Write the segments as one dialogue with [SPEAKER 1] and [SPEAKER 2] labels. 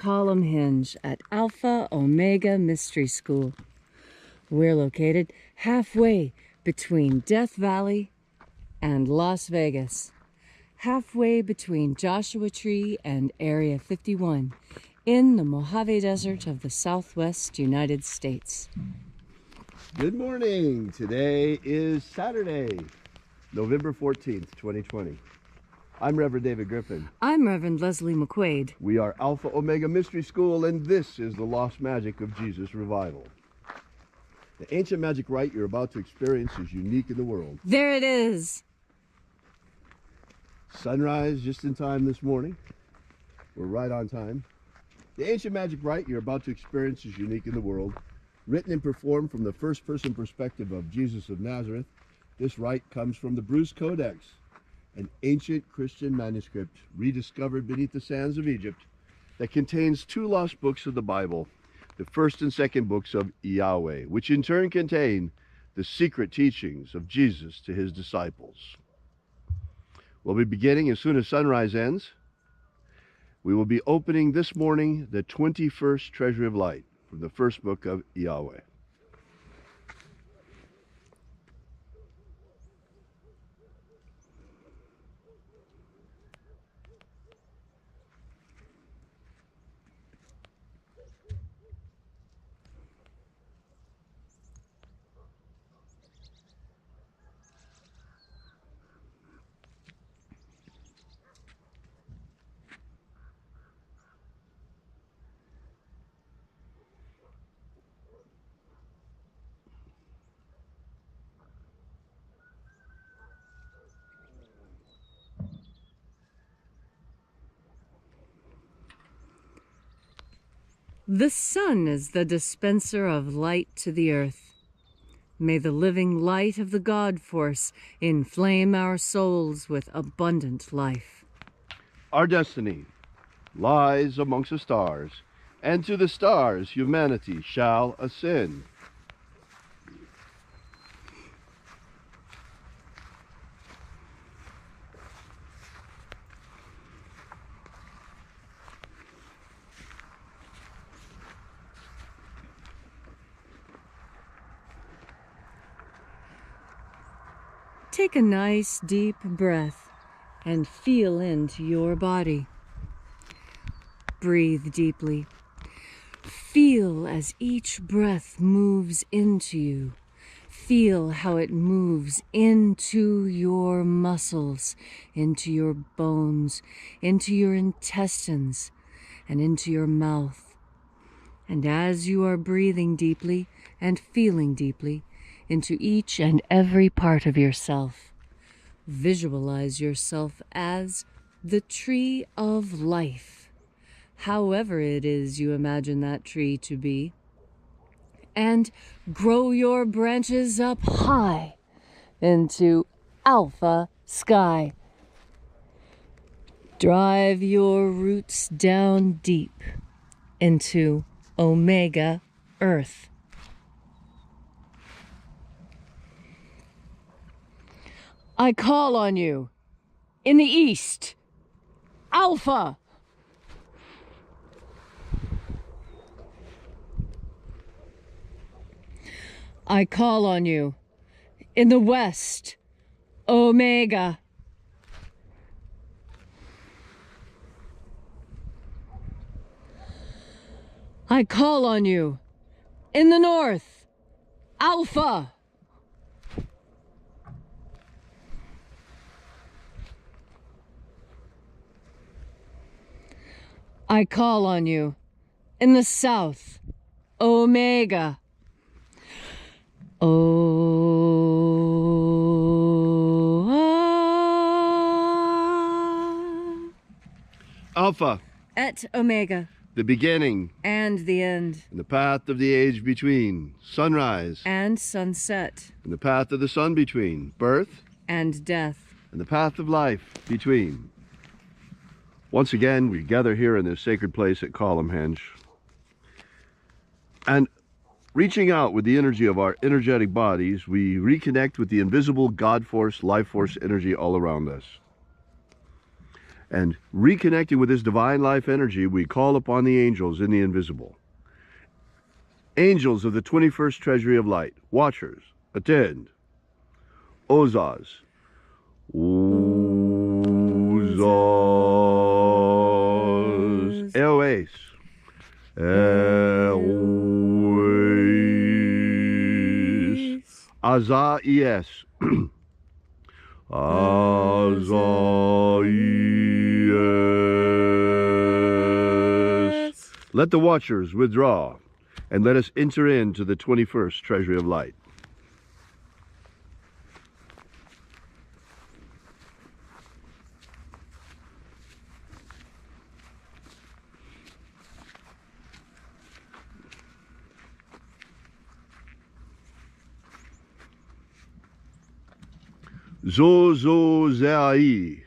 [SPEAKER 1] column hinge at Alpha Omega Mystery School. We're located halfway between Death Valley and Las Vegas, halfway between Joshua Tree and Area 51 in the Mojave Desert of the Southwest United States.
[SPEAKER 2] Good morning. Today is Saturday, November 14th, 2020. I'm Reverend David Griffin.
[SPEAKER 1] I'm Reverend Leslie McQuaid.
[SPEAKER 2] We are Alpha Omega Mystery School, and this is the Lost Magic of Jesus Revival. The ancient magic rite you're about to experience is unique in the world.
[SPEAKER 1] There it is.
[SPEAKER 2] Sunrise just in time this morning. We're right on time. The ancient magic rite you're about to experience is unique in the world. Written and performed from the first-person perspective of Jesus of Nazareth, this rite comes from the Bruce Codex, an ancient Christian manuscript rediscovered beneath the sands of Egypt that contains two lost books of the Bible, the first and second books of Yahweh, which in turn contain the secret teachings of Jesus to his disciples. We'll be beginning as soon as sunrise ends. We will be opening this morning the 21st Treasury of Light from the first book of Yahweh.
[SPEAKER 1] The sun is the dispenser of light to the earth. May the living light of the God force inflame our souls with abundant life.
[SPEAKER 2] Our destiny lies amongst the stars, and to the stars humanity shall ascend.
[SPEAKER 1] Take a nice deep breath and feel into your body. Breathe deeply. Feel as each breath moves into you. Feel how it moves into your muscles, into your bones, into your intestines, and into your mouth. And as you are breathing deeply and feeling deeply into each and every part of yourself, visualize yourself as the tree of life, however it is you imagine that tree to be, and grow your branches up high into Alpha Sky. Drive your roots down deep into Omega Earth. I call on you in the east, Alpha. I call on you in the west, Omega. I call on you in the north, Alpha. I call on you in the south, Omega.
[SPEAKER 2] Alpha,
[SPEAKER 1] Et Omega,
[SPEAKER 2] the beginning
[SPEAKER 1] and the end,
[SPEAKER 2] and the path of the age between, sunrise
[SPEAKER 1] and sunset,
[SPEAKER 2] and the path of the sun between, birth
[SPEAKER 1] and death,
[SPEAKER 2] and the path of life between. Once again, we gather here in this sacred place at Column Henge, and reaching out with the energy of our energetic bodies, we reconnect with the invisible God force, life force energy all around us. And reconnecting with this divine life energy, we call upon the angels in the invisible. Angels of the 21st Treasury of Light, watchers, attend. Ozaz. Ozaz. Eoes. Eoes. Azaies. Azaies. Let the watchers withdraw, and let us enter into the 21st Treasury of Light. Zozozai.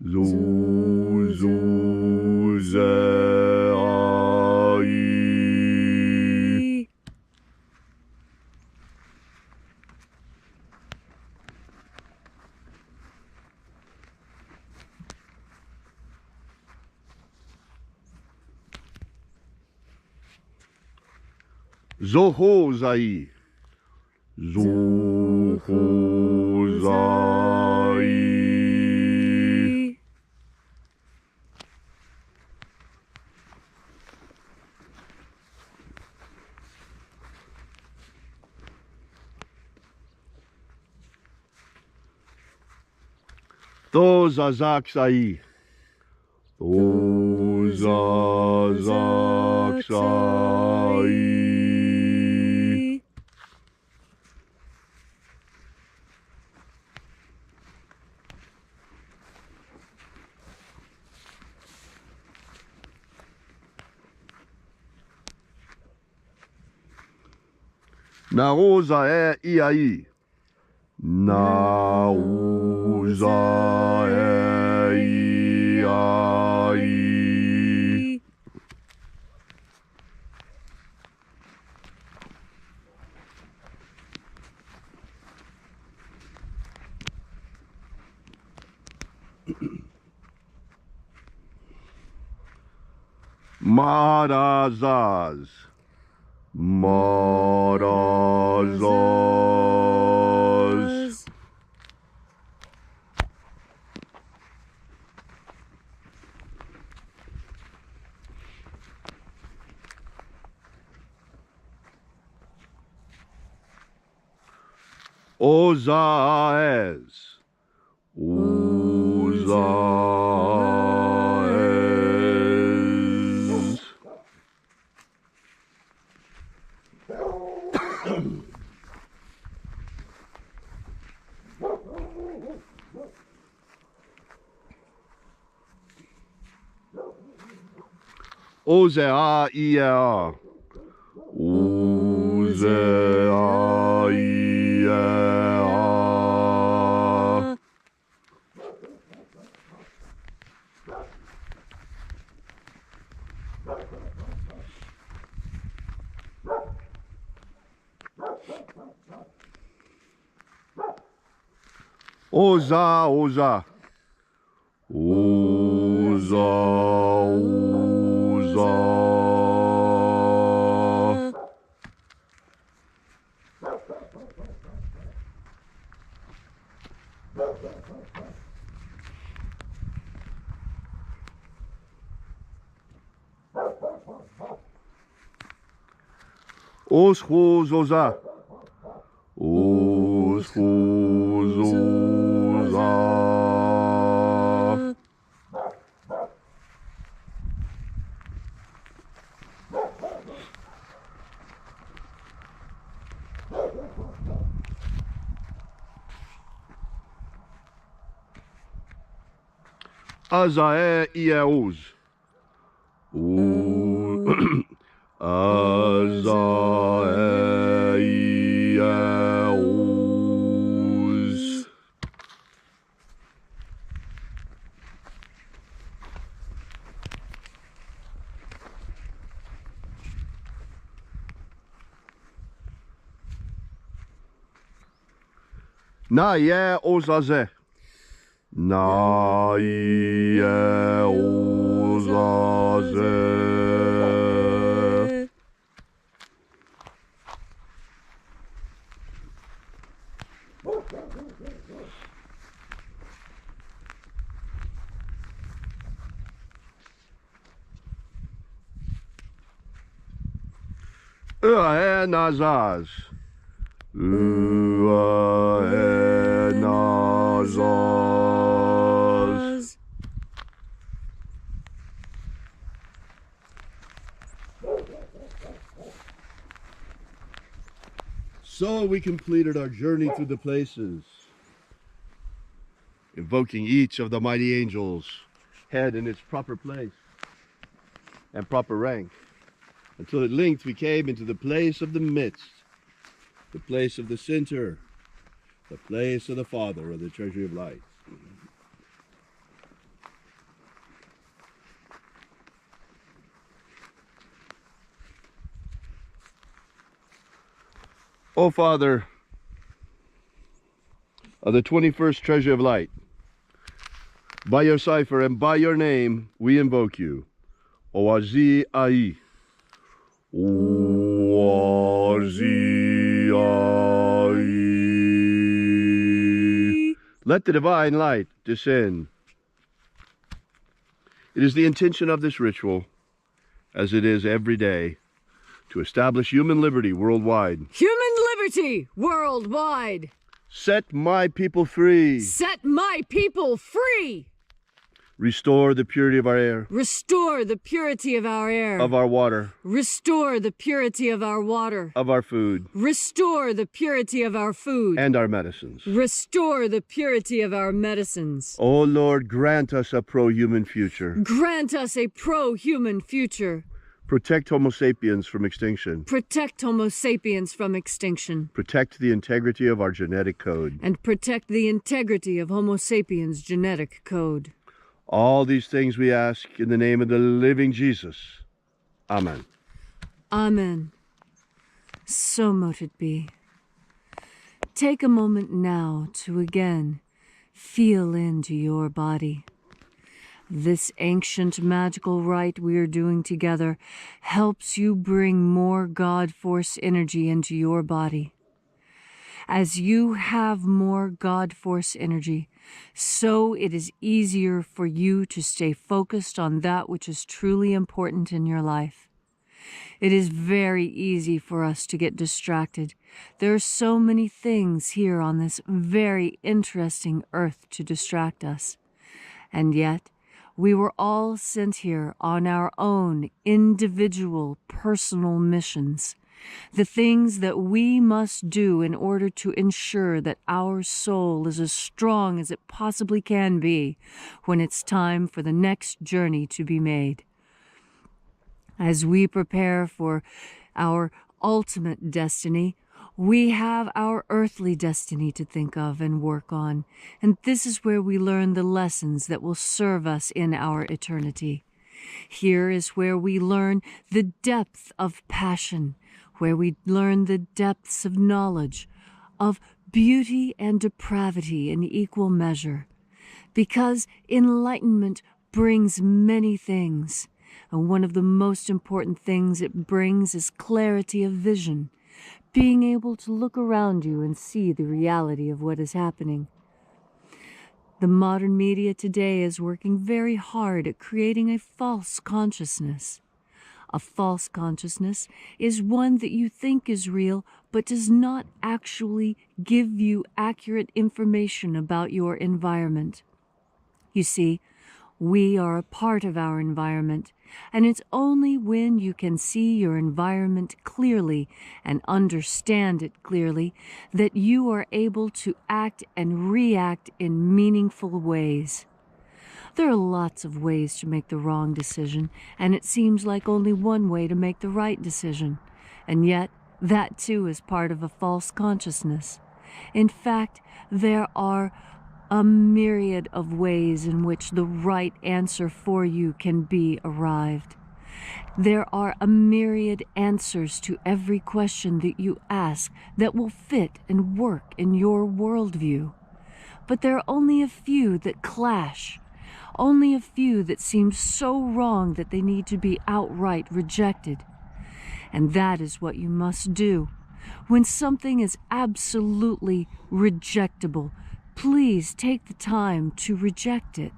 [SPEAKER 2] Zozozai. Zohozai. Zohozai. Thozazaksai. Thozazaksai. Naoza e iai. Naoza e iai. Marazaz. Marazaz. Ozaez. Ozaez. Ozea ia. Ozea ia. Oza, oza. Oza, oza. Oschozoza. Oschozoza. Azae Iaouz. Azae Iaouz. Na ye ozaze. 나이에 오사세. 으아에 나자스. 으아에 나자스. So we completed our journey through the places, invoking each of the mighty angels' head in its proper place and proper rank, until at length we came into the place of the midst, the place of the center, the place of the Father of the treasury of light. O Father of the 21st treasury of light, by your cipher and by your name we invoke you. Oazi Ai. Oazi Ai. Let the divine light descend. It is the intention of this ritual, as it is every day, to establish human liberty worldwide.
[SPEAKER 1] Human liberty worldwide.
[SPEAKER 2] Set my people free.
[SPEAKER 1] Set my people free.
[SPEAKER 2] Restore the purity of our air.
[SPEAKER 1] Restore the purity of our air.
[SPEAKER 2] Of our water.
[SPEAKER 1] Restore the purity of our water.
[SPEAKER 2] Of our food.
[SPEAKER 1] Restore the purity of our food.
[SPEAKER 2] And our medicines.
[SPEAKER 1] Restore the purity of our medicines.
[SPEAKER 2] O Lord, grant us a pro-human future.
[SPEAKER 1] Grant us a pro-human future.
[SPEAKER 2] Protect Homo sapiens from extinction.
[SPEAKER 1] Protect Homo sapiens from extinction.
[SPEAKER 2] Protect the integrity of our genetic code.
[SPEAKER 1] And protect the integrity of Homo sapiens' genetic code.
[SPEAKER 2] All these things we ask in the name of the living Jesus. Amen.
[SPEAKER 1] Amen. So mote it be. Take a moment now to again feel into your body. This ancient magical rite we are doing together helps you bring more God Force energy into your body. As you have more God Force energy, so it is easier for you to stay focused on that which is truly important in your life. It is very easy for us to get distracted. There are so many things here on this very interesting earth to distract us. And yet, we were all sent here on our own individual personal missions. The things that we must do in order to ensure that our soul is as strong as it possibly can be when it's time for the next journey to be made. As we prepare for our ultimate destiny, we have our earthly destiny to think of and work on, and this is where we learn the lessons that will serve us in our eternity. Here is where we learn the depth of passion, where we learn the depths of knowledge, of beauty and depravity in equal measure, because enlightenment brings many things, and one of the most important things it brings is clarity of vision, being able to look around you and see the reality of what is happening. The modern media today is working very hard at creating a false consciousness. A false consciousness is one that you think is real, but does not actually give you accurate information about your environment. You see, we are a part of our environment, and it's only when you can see your environment clearly and understand it clearly that you are able to act and react in meaningful ways. There are lots of ways to make the wrong decision, and it seems like only one way to make the right decision. And yet, that too is part of a false consciousness. In fact, there are a myriad of ways in which the right answer for you can be arrived. There are a myriad answers to every question that you ask that will fit and work in your worldview. but there are only a few that clash, only a few that seem so wrong that they need to be outright rejected. And that is what you must do. When something is absolutely rejectable, please take the time to reject it,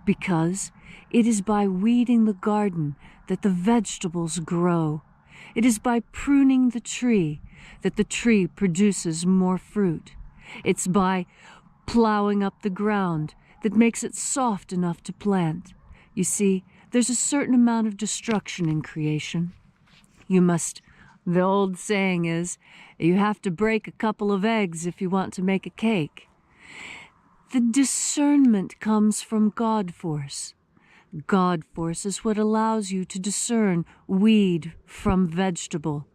[SPEAKER 1] because it is by weeding the garden that the vegetables grow. It is by pruning the tree that the tree produces more fruit. It's by plowing up the ground that makes it soft enough to plant. You see, there's a certain amount of destruction in creation. The old saying is, you have to break a couple of eggs if you want to make a cake. The discernment comes from God force. God force is what allows you to discern weed from vegetable,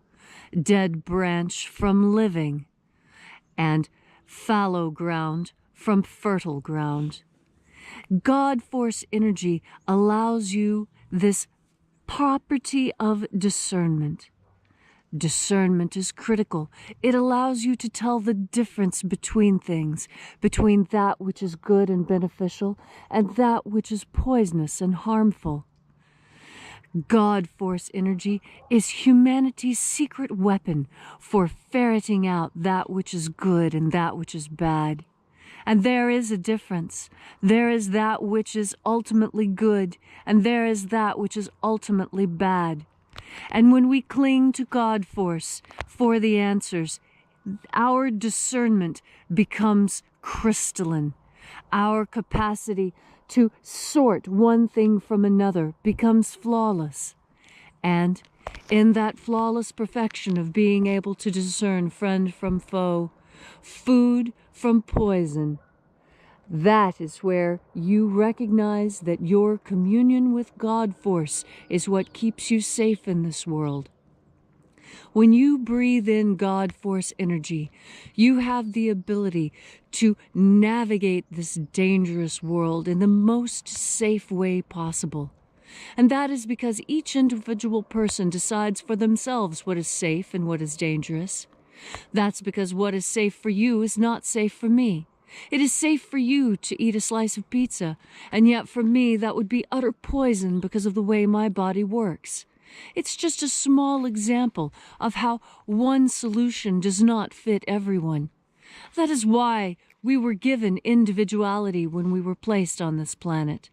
[SPEAKER 1] dead branch from living, and fallow ground from fertile ground. God force energy allows you this property of discernment. Discernment is critical. It allows you to tell the difference between things, between that which is good and beneficial and that which is poisonous and harmful. God force energy is humanity's secret weapon for ferreting out that which is good and that which is bad. And there is a difference. There is that which is ultimately good, and there is that which is ultimately bad. And when we cling to God force for the answers, our discernment becomes crystalline. Our capacity to sort one thing from another becomes flawless. And in that flawless perfection of being able to discern friend from foe, food from poison, that is where you recognize that your communion with God force is what keeps you safe in this world. When you breathe in God force energy, you have the ability to navigate this dangerous world in the most safe way possible. And that is because each individual person decides for themselves what is safe and what is dangerous. That's because what is safe for you is not safe for me. It is safe for you to eat a slice of pizza, and yet for me that would be utter poison because of the way my body works. It's just a small example of how one solution does not fit everyone. That is why we were given individuality when we were placed on this planet,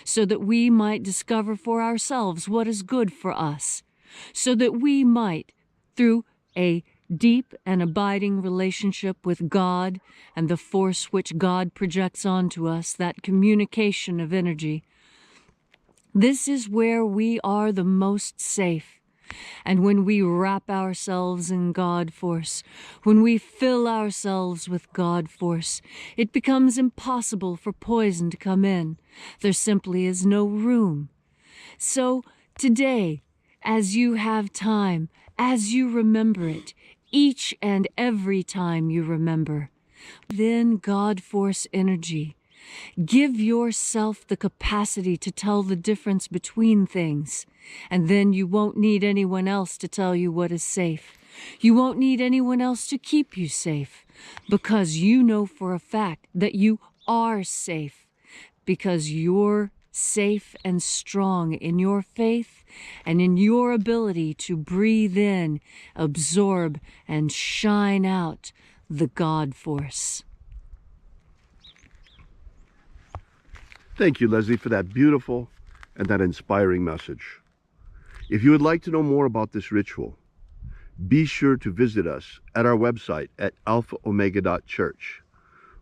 [SPEAKER 1] so that we might discover for ourselves what is good for us, so that we might, through a deep and abiding relationship with God and the force which God projects onto us, that communication of energy. This is where we are the most safe. And when we wrap ourselves in God force, when we fill ourselves with God force, it becomes impossible for poison to come in. There simply is no room. So today, as you have time, as you remember it, each and every time you remember, then God force energy. Give yourself the capacity to tell the difference between things, and then you won't need anyone else to tell you what is safe. You won't need anyone else to keep you safe, because you know for a fact that you are safe, because you're safe and strong in your faith and in your ability to breathe in, absorb, and shine out the God force.
[SPEAKER 2] Thank you, Leslie, for that beautiful and that inspiring message. If you would like to know more about this ritual, be sure to visit us at our website at alphaomega.church.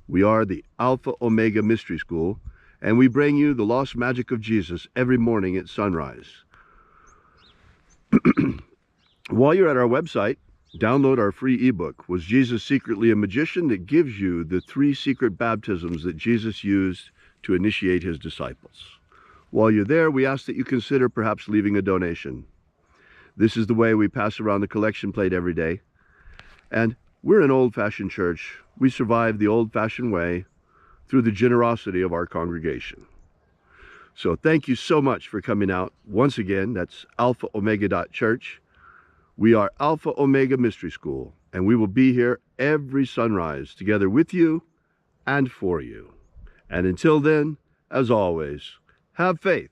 [SPEAKER 2] We are the Alpha Omega Mystery School, and we bring you the lost magic of Jesus every morning at sunrise. While you're at our website, download our free ebook, Was Jesus Secretly a Magician? That gives you the 3 secret baptisms that Jesus used to initiate his disciples. While you're there, we ask that you consider perhaps leaving a donation. This is the way we pass around the collection plate every day. And we're an old-fashioned church. We survive the old-fashioned way through the generosity of our congregation. So thank you so much for coming out. Once again, that's alphaomega.church. We are Alpha Omega Mystery School, and we will be here every sunrise together with you and for you. And until then, as always, have faith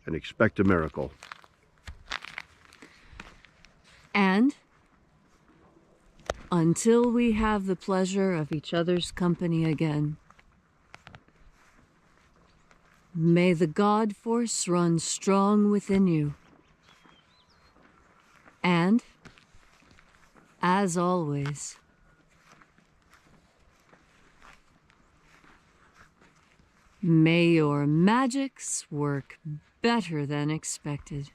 [SPEAKER 2] and expect a miracle.
[SPEAKER 1] And until we have the pleasure of each other's company again, may the God force run strong within you. And, as always, may your magics work better than expected.